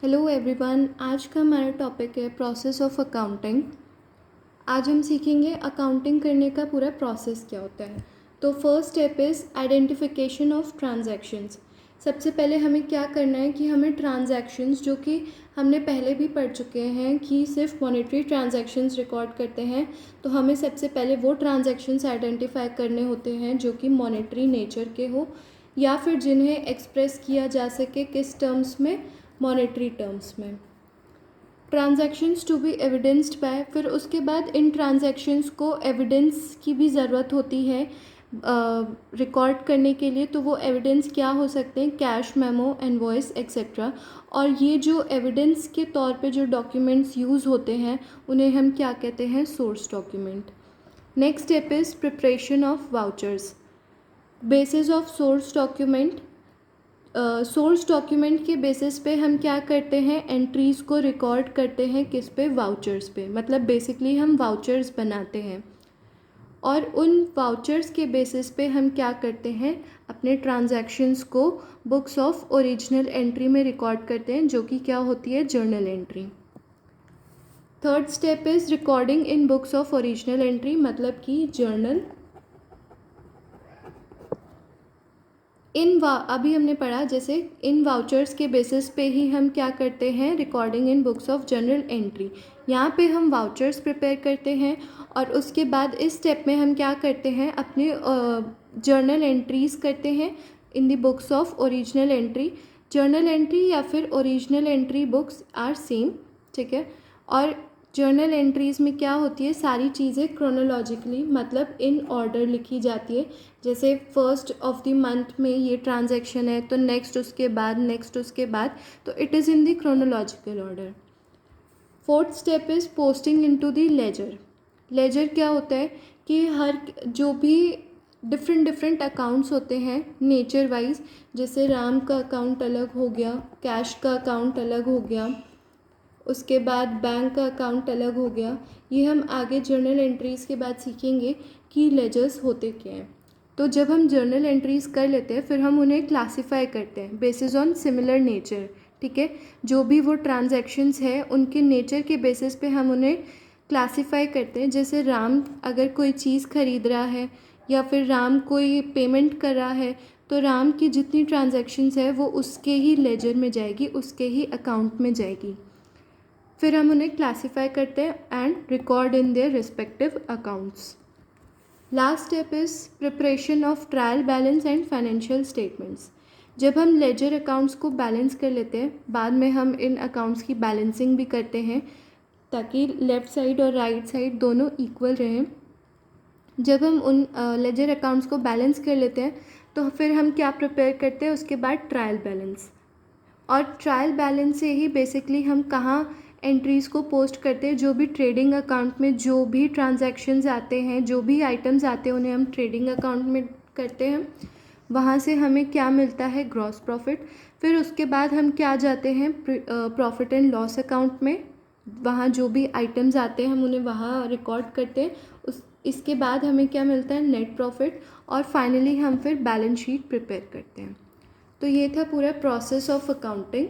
Hello everyone, आज का हमारा टॉपिक है प्रोसेस ऑफ अकाउंटिंग। आज हम सीखेंगे अकाउंटिंग करने का पूरा प्रोसेस क्या होता है। तो first step is identification of transactions. सबसे पहले हमें क्या करना है कि हमें ट्रांजैक्शंस जो कि हमने पहले भी पढ़ चुके हैं कि सिर्फ मॉनेटरी ट्रांजैक्शंस रिकॉर्ड करते हैं, तो हमें सबसे पहले वो ट्रांजैक्शंस आइडेंटिफाई करने होते हैं जो कि मॉनेटरी नेचर के हो या फिर जिन्हें एक्सप्रेस किया जा सके किस टर्म्स में, मॉनेटरी टर्म्स में। Transactions to be evidenced by, फिर उसके बाद इन ट्रांजैक्शंस को एविडेंस की भी ज़रूरत होती है रिकॉर्ड करने के लिए। तो वो एविडेंस क्या हो सकते हैं? Cash memo, invoice etcetera. और ये जो एविडेंस के तौर पे जो डॉक्यूमेंट्स यूज़ होते हैं उन्हें हम क्या कहते हैं? Source document. Next step is preparation of vouchers. Basis of source document, source document के बेसिस पे हम क्या करते हैं? एंट्रीज़ को रिकॉर्ड करते हैं किस पे? वाउचर्स पे। मतलब बेसिकली हम वाउचर्स बनाते हैं और उन वाउचर्स के बेसिस पे हम क्या करते हैं? अपने ट्रांजैक्शंस को बुक्स ऑफ ओरिजिनल एंट्री में रिकॉर्ड करते हैं, जो कि क्या होती है? Journal entry. Third step is recording in books of original entry, मतलब कि जर्नल। अभी हमने पढ़ा जैसे इन वाउचर्स के बेसिस पे ही हम क्या करते हैं? Recording in books of general entry. यहाँ पे हम वाउचर्स प्रिपेयर करते हैं और उसके बाद इस स्टेप में हम क्या करते हैं? अपने जर्नल एंट्रीज़ करते हैं in the books of original entry. Journal entry या फिर original entry books are same, ठीक है। और जर्नल एंट्रीज़ में क्या होती है? सारी चीज़ें क्रोनोलॉजिकली, मतलब इन ऑर्डर लिखी जाती है। जैसे फर्स्ट ऑफ द मंथ में ये ट्रांजैक्शन है तो नेक्स्ट उसके बाद, नेक्स्ट उसके बाद, तो it is in the chronological order. Fourth step is posting into the ledger. Ledger क्या होता है कि हर जो भी डिफरेंट अकाउंट्स होते हैं नेचर वाइज, जैसे राम का अकाउंट अलग हो गया, कैश का अकाउंट अलग हो गया, उसके बाद बैंक का अकाउंट अलग हो गया। ये हम आगे जर्नल एंट्रीज़ के बाद सीखेंगे कि लेजर्स होते क्या हैं। तो जब हम जर्नल एंट्रीज़ कर लेते हैं फिर हम उन्हें क्लासीफाई करते हैं बेसिस ऑन सिमिलर नेचर, ठीक है। जो भी वो ट्रांजैक्शंस है उनके नेचर के बेसिस पे हम उन्हें क्लासीफाई करते हैं। जैसे राम अगर कोई चीज़ खरीद रहा है या फिर राम कोई पेमेंट कर रहा है, तो राम की जितनी ट्रांजैक्शंस है वो उसके ही लेजर में जाएगी, उसके ही अकाउंट में जाएगी। फिर हम उन्हें क्लासीफाई करते हैं and record in their respective accounts. Last step is preparation of trial balance and financial statements. जब हम लेजर अकाउंट्स को बैलेंस कर लेते हैं, बाद में हम इन अकाउंट्स की बैलेंसिंग भी करते हैं ताकि लेफ़्ट साइड और राइट साइड दोनों इक्वल रहें। जब हम उन लेजर अकाउंट्स को बैलेंस कर लेते हैं तो फिर हम क्या प्रिपेयर करते हैं? उसके बाद ट्रायल बैलेंस। और ट्रायल बैलेंस से ही बेसिकली हम कहाँ एंट्रीज़ को पोस्ट करते हैं? जो भी ट्रेडिंग अकाउंट में जो भी ट्रांजैक्शंस आते हैं, जो भी आइटम्स आते हैं, उन्हें हम ट्रेडिंग अकाउंट में करते हैं। वहाँ से हमें क्या मिलता है? Gross profit. फिर उसके बाद हम क्या जाते हैं? प्रॉफिट एंड लॉस अकाउंट में। वहाँ जो भी आइटम्स आते हैं हम उन्हें वहाँ रिकॉर्ड करते हैं। इसके बाद हमें क्या मिलता है? Net profit. और फाइनली हम फिर बैलेंस शीट प्रिपेयर करते हैं। तो ये था पूरा process of accounting.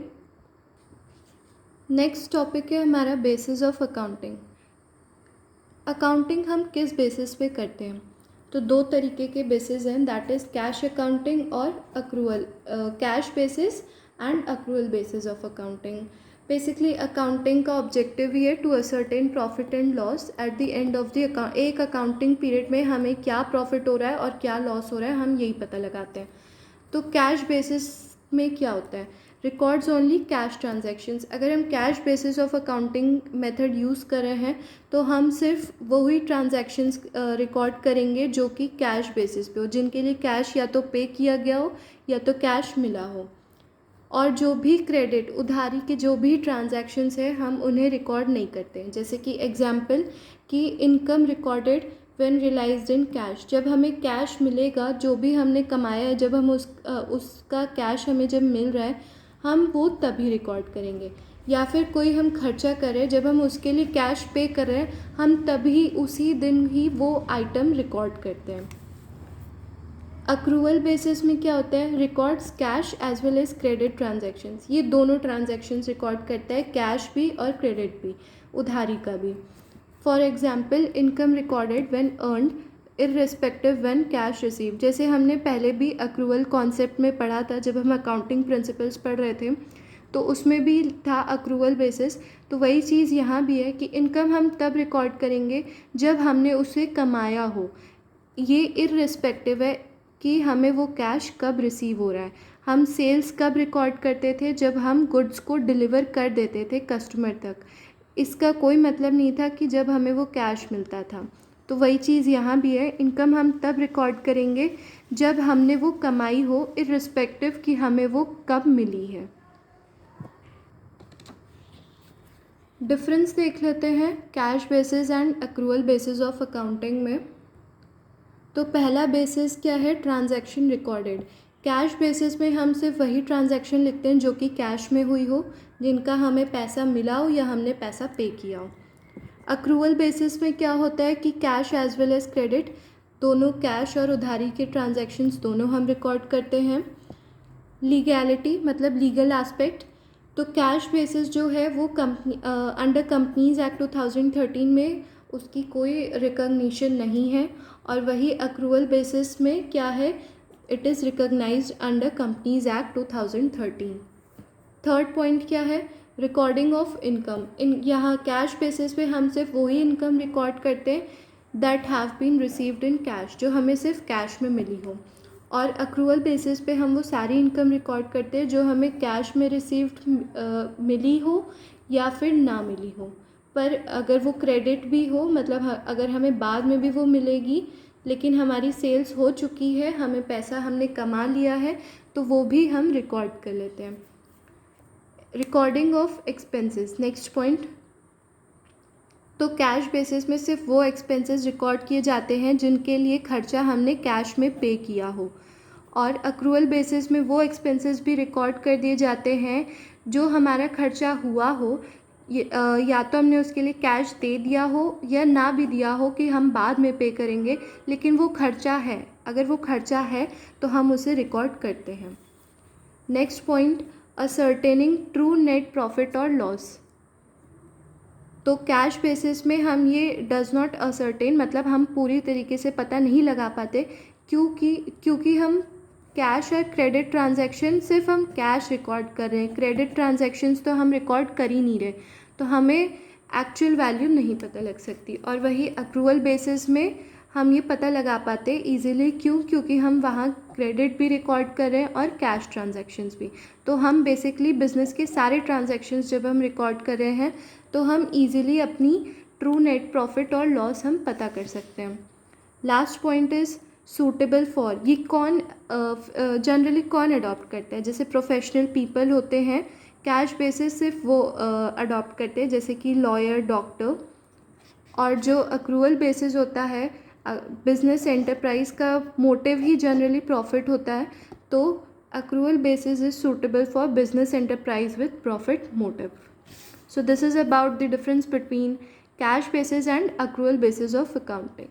Next topic है हमारा बेसिस ऑफ अकाउंटिंग। अकाउंटिंग हम किस बेसिस पे करते हैं? तो दो तरीके के बेसिस हैं, दैट इज़ कैश अकाउंटिंग और accrual, cash basis and accrual basis of accounting. Basically accounting का ऑब्जेक्टिव ही है to ascertain profit and loss at the end of the account. एक अकाउंटिंग पीरियड में हमें क्या प्रॉफिट हो रहा है और क्या लॉस हो रहा है, हम यही पता लगाते हैं। तो कैश बेसिस में क्या होता है? Records only cash transactions. अगर हम cash basis of accounting method use कर रहे हैं तो हम सिर्फ वही ट्रांजैक्शंस रिकॉर्ड करेंगे जो कि कैश बेसिस पे हो, जिनके लिए कैश या तो पे किया गया हो या तो कैश मिला हो। और जो भी क्रेडिट, उधारी के जो भी ट्रांजैक्शंस है हम उन्हें रिकॉर्ड नहीं करते हैं। जैसे कि एग्जांपल कि income recorded when realized in cash. जब हमें कैश मिलेगा, जो भी हमने कमाया है, जब हम उसका कैश हमें जब मिल रहा है, हम वो तभी रिकॉर्ड करेंगे। या फिर कोई हम खर्चा करें, जब हम उसके लिए कैश पे कर रहे हैं, हम तभी उसी दिन ही वो आइटम रिकॉर्ड करते हैं। अक्रूवल बेसिस में क्या होता है, records cash as well as credit transactions, ये दोनों ट्रांजैक्शंस रिकॉर्ड करता है, कैश भी और क्रेडिट भी, उधारी का भी. For example income recorded when earned irrespective when cash receive. जैसे हमने पहले भी अक्रूवल कॉन्सेप्ट में पढ़ा था जब हम अकाउंटिंग प्रिंसिपल्स पढ़ रहे थे, तो उसमें भी था अक्रूवल बेसिस. तो वही चीज़ यहाँ भी है कि इनकम हम तब रिकॉर्ड करेंगे जब हमने उसे कमाया हो. ये इररिस्पेक्टिव है कि हमें वो कैश कब रिसीव हो रहा है. हम सेल्स कब रिकॉर्ड करते थे, जब हम गुड्स को डिलीवर कर देते थे कस्टमर तक. इसका कोई मतलब नहीं था कि जब हमें वो कैश मिलता था. तो वही चीज़ यहाँ भी है, इनकम हम तब रिकॉर्ड करेंगे जब हमने वो कमाई हो, इररिस्पेक्टिव कि हमें वो कब मिली है. डिफरेंस देख लेते हैं cash basis and accrual basis of accounting में. तो पहला बेसिस क्या है, ट्रांजैक्शन रिकॉर्डेड. कैश बेसिस में हम सिर्फ वही ट्रांजैक्शन लिखते हैं जो कि कैश में हुई हो, जिनका हमें पैसा मिला हो या हमने पैसा पे किया हो. अक्रूवल बेसिस में क्या होता है कि cash as well as credit, दोनों कैश और उधारी के ट्रांजैक्शंस दोनों हम रिकॉर्ड करते हैं. लीगैलिटी मतलब लीगल एस्पेक्ट, तो कैश बेसिस जो है वो कंपनी अंडर कंपनीज एक्ट 2013 में उसकी कोई रिकॉग्निशन नहीं है. और वही अक्रूवल बेसिस में क्या है, it is recognized under companies act 2013. Third point क्या है, रिकॉर्डिंग ऑफ इनकम. यहाँ कैश बेसिस पे हम सिर्फ वही इनकम रिकॉर्ड करते हैं that have been received in cash, जो हमें सिर्फ कैश में मिली हो. और अक्रूवल बेसिस पे हम वो सारी इनकम रिकॉर्ड करते हैं जो हमें कैश में रिसीव्ड मिली हो या फिर ना मिली हो. पर अगर वो क्रेडिट भी हो, मतलब अगर हमें बाद में भी वो मिलेगी लेकिन हमारी सेल्स हो चुकी है, हमें पैसा हमने कमा लिया है, तो वो भी हम रिकॉर्ड कर लेते हैं. Recording of expenses, next point. तो कैश बेसिस में सिर्फ वो एक्सपेंसेस रिकॉर्ड किए जाते हैं जिनके लिए खर्चा हमने कैश में पे किया हो. और अक्रूवल बेसिस में वो एक्सपेंसेस भी रिकॉर्ड कर दिए जाते हैं जो हमारा खर्चा हुआ हो, या तो हमने उसके लिए कैश दे दिया हो या ना भी दिया हो कि हम बाद में पे करेंगे, लेकिन वो खर्चा है. अगर वो खर्चा है तो हम उसे रिकॉर्ड करते हैं. Next point, ascertaining true net profit और लॉस. तो कैश बेसिस में हम ये डज़ नॉट असर्टेन, मतलब हम पूरी तरीके से पता नहीं लगा पाते, क्योंकि हम कैश और क्रेडिट ट्रांजैक्शन सिर्फ हम कैश रिकॉर्ड कर रहे हैं, क्रेडिट ट्रांजैक्शंस तो हम रिकॉर्ड कर ही नहीं रहे, तो हमें एक्चुअल वैल्यू नहीं पता लग सकती. और वही अक्रूवल बेसिस में हम ये पता लगा पाते इजीली, क्योंकि हम वहाँ क्रेडिट भी रिकॉर्ड कर रहे हैं और कैश ट्रांजैक्शंस भी. तो हम बेसिकली बिजनेस के सारे ट्रांजैक्शंस जब हम रिकॉर्ड कर रहे हैं तो हम इजीली अपनी ट्रू नेट प्रॉफिट और लॉस हम पता कर सकते हैं. Last point is suitable for. ये कौन जनरली कौन अडॉप्ट करता है, जैसे प्रोफेशनल पीपल होते हैं. कैश बेसिस सिर्फ वो अडॉप्ट करते हैं, जैसे कि लॉयर, डॉक्टर. और जो अक्रूवल बेसिस होता है, बिजनेस एंटरप्राइज का मोटिव ही जनरली प्रॉफिट होता है, तो accrual basis is suitable for business enterprise with profit motive. So this is about the difference between cash basis and accrual basis of accounting.